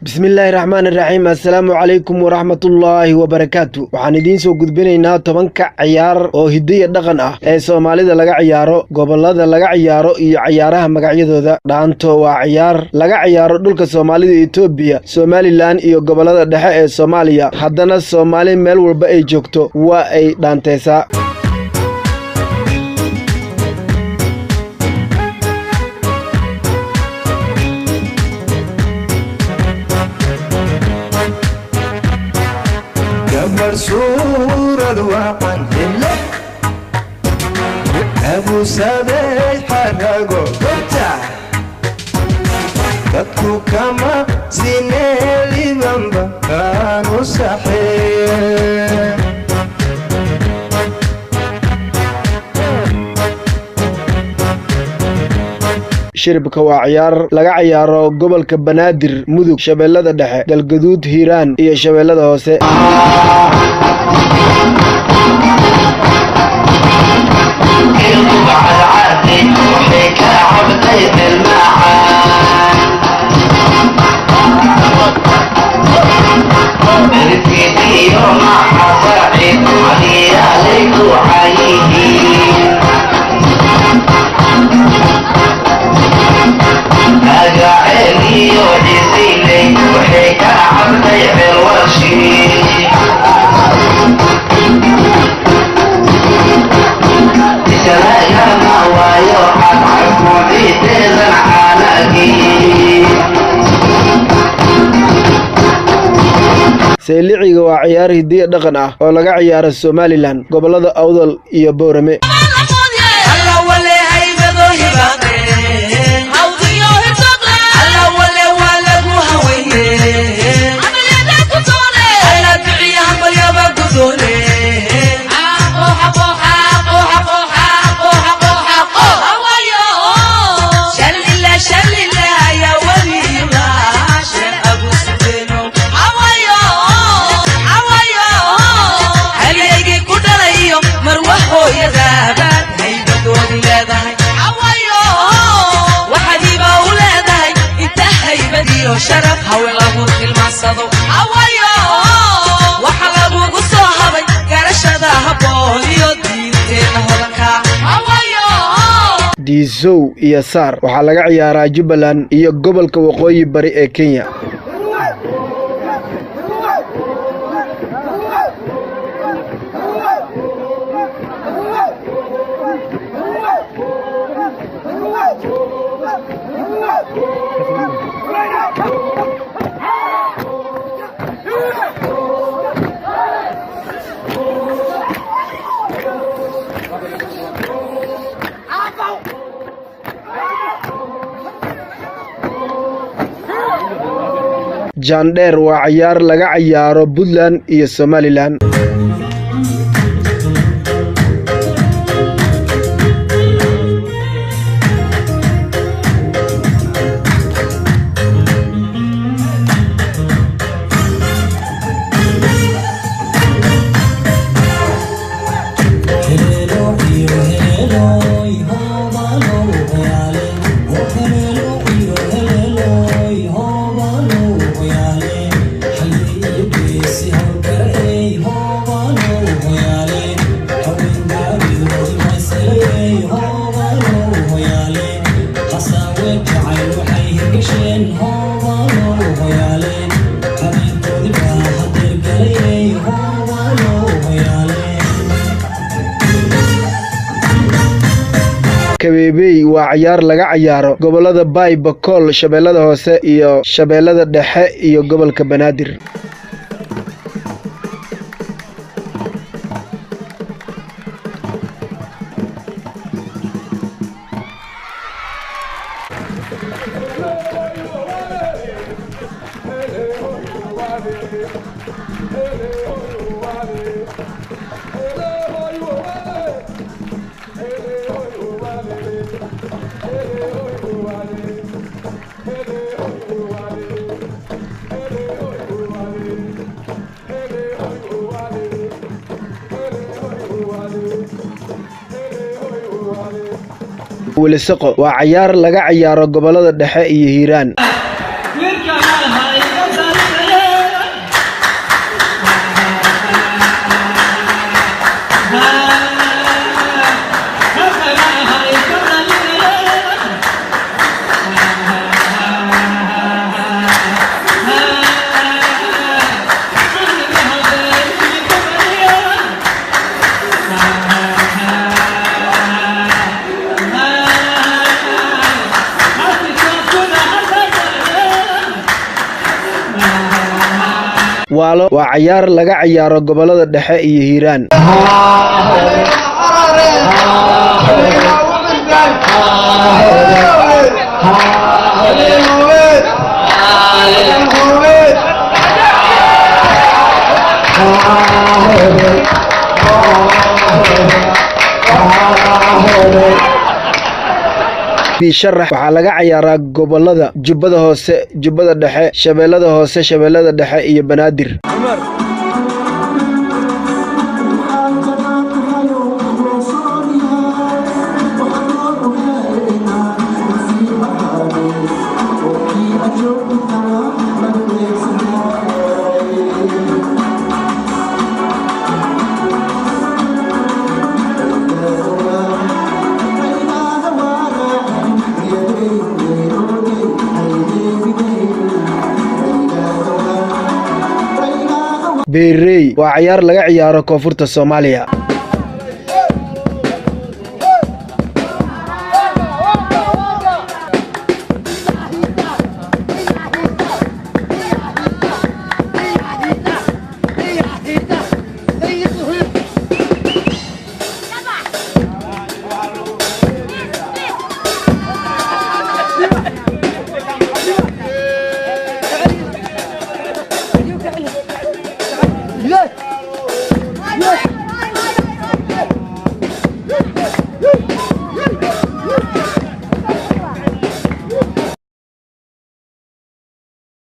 Bismillahirrahmanirrahim. Assalamu alaykum warahmatullahi wabarakatuh. Waxaan idiin soo gudbinaynaa 10 ciyaar oo hidiyo dhaqan ah ee Soomaalida laga ciyaaro, gobolada laga ciyaaro iyo ciyaaraha magacyadooda. Dhaanto waa ciyaar laga ciyaaro dhulka Soomaalida, Itoobiya, Somaliland iyo gobolada dhexe ee Soomaaliya. Haddana Soomaali meel walba ay joogto waa ay dhaanteysaa. مرسورة الوطن لله أبو سبيل حرقو قطع تدكو كما زينيلي بمبا كانوا صحيح shiribka waa ciyaar laga ciyaaro gobolka Banaadir, Mudug, Shabeellada Dhexe, Galgaduud, Hiiraan iyo Shabeellada Hoose. Seeliciga waa ciyaar hidiyo dhaqan ah oo laga ciyaaro Somaliland, gobolada Awdal iyo Boorame. شرف حولهم في المصدو عوايو وحلبو قصوها قرشدا هبوليو دينتين هدكا عوايو ديزو iyo saar waxaa laga ciyaaraa Jubbaland iyo gobolka waqooyi bari ee Kenya. Jandheer waa ciyaar laga ciyaaro Puntland iyo Somaliland. Kabeebey waa ciyaar laga ciyaaro gobolada Bay, Bakool, Shabeellada Hoose iyo Shabeellada Dhexe iyo gobolka Banaadir. Welisaqo waa ciyaar laga ciyaaro gobolada dhexe iyo Hiiraan. waalo waa cayaar laga ciyaaro gobolada dhexe iyo hiiraan. Bisharax waxaa laga ciyaaraa gobolada Jubbada Hoose, Jubbada Dhexe, Shabeellada Hoose, Shabeellada Dhexe iyo Banaadir. Beerey waa cayaar laga ciyaaro koonfurta Soomaaliya. Yeah.